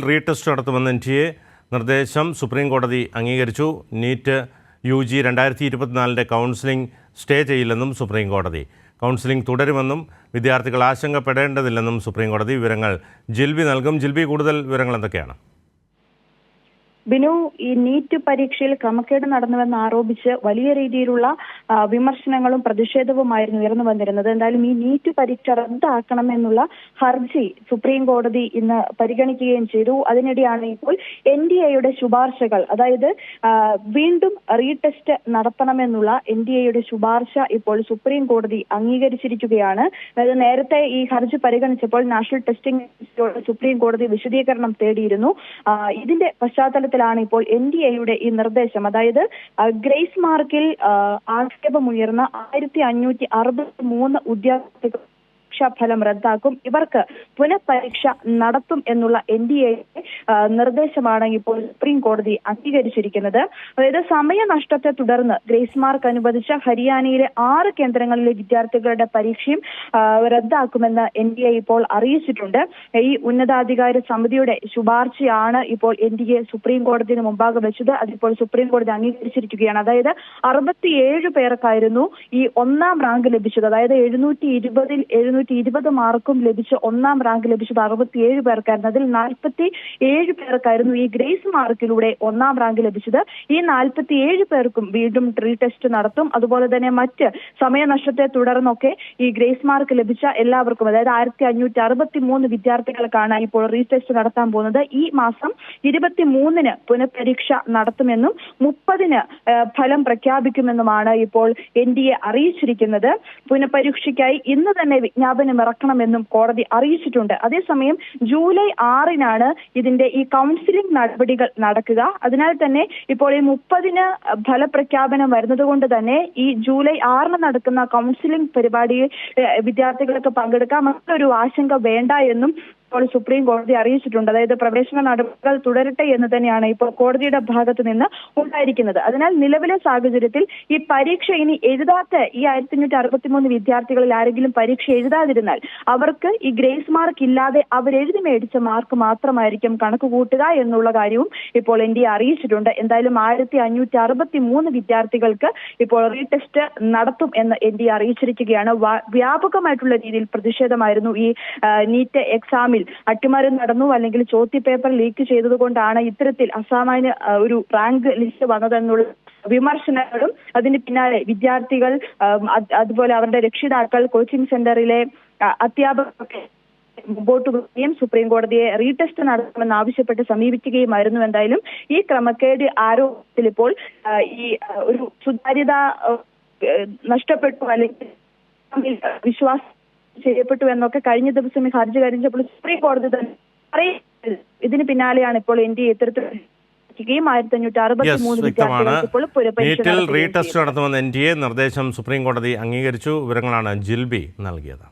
Retest നടത്തുമെന്ന് NTA നിർദ്ദേശം supreme കോടതി അംഗീകരിച്ചു. നീറ്റ് UG 2024 കൗൺസിലിംഗ് സ്റ്റേ ചെയ്യില്ലെന്നും സുപ്രീം കോടതി. കൗൺസിലിംഗ് തുടരുമെന്നും വിദ്യാർത്ഥികൾ ആശങ്കപ്പെടേണ്ടതില്ലെന്നും സുപ്രീം കോടതി. വിവരങ്ങൾ ജിൽബി നൽകും. ജിൽബി, കൂടുതൽ വിവരങ്ങൾ എന്തൊക്കെയാണ്? ബിനു, ഈ നീറ്റ് പരീക്ഷയിൽ ക്രമക്കേട് നടന്നുവെന്ന് ആരോപിച്ച് വലിയ രീതിയിലുള്ള വിമർശനങ്ങളും പ്രതിഷേധവുമായിരുന്നു ഉയർന്നു വന്നിരുന്നത്. എന്തായാലും ഈ നീറ്റ് പരീക്ഷ റദ്ദാക്കണമെന്നുള്ള ഹർജി സുപ്രീം കോടതി ഇന്ന് പരിഗണിക്കുകയും ചെയ്തു. അതിനിടെയാണ് ഇപ്പോൾ NDAയുടെ ശുപാർശകൾ, അതായത് വീണ്ടും റീടെസ്റ്റ് നടത്തണമെന്നുള്ള NDAയുടെ ശുപാർശ ഇപ്പോൾ സുപ്രീം കോടതി അംഗീകരിച്ചിരിക്കുകയാണ്. അതായത് നേരത്തെ ഈ ഹർജി പരിഗണിച്ചപ്പോൾ നാഷണൽ ടെസ്റ്റിംഗ് ഇൻസ്റ്റിറ്റ്യൂട്ട് സുപ്രീം കോടതി വിശദീകരണം തേടിയിരുന്നു. ഇതിന്റെ പശ്ചാത്തലത്തിൽ ഇപ്പോൾ NDAയുടെ ഈ നിർദ്ദേശം, അതായത് ഗ്രേസ് മാർക്കിൽ ആക്ഷേപമുയർന്ന 1563 ഉദ്യോഗാർത്ഥികൾ ഫലം റദ്ദാക്കും, ഇവർക്ക് പുനഃപരീക്ഷ നടത്തും എന്നുള്ള NDAയുടെ നിർദ്ദേശമാണ് ഇപ്പോൾ സുപ്രീം കോടതി അംഗീകരിച്ചിരിക്കുന്നത്. അതായത് സമയനഷ്ടത്തെ തുടർന്ന് ഗ്രേസ് മാർക്ക് അനുവദിച്ച ഹരിയാനയിലെ 6 കേന്ദ്രങ്ങളിലെ വിദ്യാർത്ഥികളുടെ പരീക്ഷയും റദ്ദാക്കുമെന്ന് NDA ഇപ്പോൾ അറിയിച്ചിട്ടുണ്ട്. ഈ ഉന്നതാധികാര സമിതിയുടെ ശുപാർശയാണ് ഇപ്പോൾ NDA സുപ്രീം കോടതിന് മുമ്പാകെ വെച്ചത്. അതിപ്പോൾ സുപ്രീം കോടതി അംഗീകരിച്ചിരിക്കുകയാണ്. അതായത് 67 പേർക്കായിരുന്നു ഈ 1ാം റാങ്ക് ലഭിച്ചത്. അതായത് 720 മാർക്കും ലഭിച്ച് 1ാം റാങ്ക് ലഭിച്ചത് 67 പേർക്കായിരുന്നു. അതിൽ 47 പേർക്കായിരുന്നു ഈ ഗ്രേസ് മാർക്കിലൂടെ 1ാം റാങ്ക് ലഭിച്ചത്. ഈ 47 പേർക്കും വീണ്ടും റീടെസ്റ്റ് നടത്തും. അതുപോലെ തന്നെ മറ്റ് സമയനഷ്ടത്തെ തുടർന്നൊക്കെ ഈ ഗ്രേസ് മാർക്ക് ലഭിച്ച എല്ലാവർക്കും, അതായത് 1563 വിദ്യാർത്ഥികൾക്കാണ് ഇപ്പോൾ റീടെസ്റ്റ് നടത്താൻ പോകുന്നത്. ഈ മാസം 23-ന് പുനഃപരീക്ഷ നടത്തുമെന്നും 30-ന് ഫലം പ്രഖ്യാപിക്കുമെന്നുമാണ് ഇപ്പോൾ NDA അറിയിച്ചിരിക്കുന്നത്. പുനഃപരീക്ഷയ്ക്കായി ഇന്ന് തന്നെ വിജ്ഞാപനം ഇറക്കണമെന്നും കോടതി അറിയിച്ചിട്ടുണ്ട്. അതേസമയം ജൂലൈ 6-നാണ് ഇതിന്റെ ഈ കൗൺസിലിംഗ് നടപടികൾ നടക്കുക. അതിനാൽ തന്നെ ഇപ്പോൾ ഈ 30-ന് ഫലപ്രഖ്യാപനം വരുന്നത് കൊണ്ട് തന്നെ ഈ ജൂലൈ 6-ന് നടക്കുന്ന കൗൺസിലിംഗ് പരിപാടിയിൽ വിദ്യാർത്ഥികൾക്ക് പങ്കെടുക്കാൻ മറ്റൊരു ആശങ്ക വേണ്ട എന്നും ഇപ്പോൾ സുപ്രീം കോടതി അറിയിച്ചിട്ടുണ്ട്. അതായത് പ്രവേശന നടപടികൾ തുടരട്ടെ എന്ന് തന്നെയാണ് ഇപ്പോൾ കോടതിയുടെ ഭാഗത്ത് നിന്ന് ഉണ്ടായിരിക്കുന്നത്. അതിനാൽ നിലവിലെ സാഹചര്യത്തിൽ ഈ പരീക്ഷ ഇനി എഴുതാത്ത ഈ 1563 വിദ്യാർത്ഥികളിൽ ആരെങ്കിലും പരീക്ഷ എഴുതാതിരുന്നാൽ അവർക്ക് ഈ ഗ്രേസ് മാർക്ക് ഇല്ലാതെ അവരെഴുതി മേടിച്ച മാർക്ക് മാത്രമായിരിക്കും കണക്ക് കൂട്ടുക എന്നുള്ള കാര്യവും ഇപ്പോൾ NDA അറിയിച്ചിട്ടുണ്ട്. എന്തായാലും 1563 വിദ്യാർത്ഥികൾക്ക് ഇപ്പോൾ റീടെസ്റ്റ് നടത്തും എന്ന് NDA അറിയിച്ചിരിക്കുകയാണ്. വ്യാപകമായിട്ടുള്ള രീതിയിൽ പ്രതിഷേധമായിരുന്നു ഈ നീറ്റ് എക്സാമിൽ. അട്ടിമറി നടന്നു, അല്ലെങ്കിൽ ചോദ്യപേപ്പർ ലീക്ക് ചെയ്തതുകൊണ്ടാണ് ഇത്തരത്തിൽ അസാമാന്യ ഒരു റാങ്ക് ലിസ്റ്റ് വന്നതെന്നുള്ള വിമർശനങ്ങളും അതിന് പിന്നാലെ വിദ്യാർത്ഥികൾ, അതുപോലെ അവരുടെ രക്ഷിതാക്കൾ, കോച്ചിങ് സെന്ററിലെ അധ്യാപകരൊക്കെ മുമ്പോട്ട് വരികയും സുപ്രീം കോടതിയെ റീടെസ്റ്റ് നടത്തണമെന്ന് ആവശ്യപ്പെട്ട് സമീപിക്കുകയുമായിരുന്നു. എന്തായാലും ഈ ക്രമക്കേട് ആരോപണത്തിൽ ഇപ്പോൾ ഈ ഒരു സുതാര്യത നഷ്ടപ്പെട്ടു, അല്ലെങ്കിൽ വിശ്വാസം ചെയ്യപ്പെട്ടു എന്നൊക്കെ കഴിഞ്ഞ ദിവസം ഈ ഹർജി കഴിഞ്ഞപ്പോൾ സുപ്രീം കോടതി തന്നെ പറയുന്നത്. ഇതിന് പിന്നാലെയാണ് ഇപ്പോൾ NDA ഇത്തരത്തിൽ 1563 വിദ്യാർത്ഥികൾക്ക് ഇപ്പോൾ നീറ്റിൽ റീടെസ്റ്റ് നടത്തുമെന്ന് NTA നിർദ്ദേശം സുപ്രീം കോടതി അംഗീകരിച്ചു. വിവരങ്ങളാണ് ജിൽബി നൽകിയത്.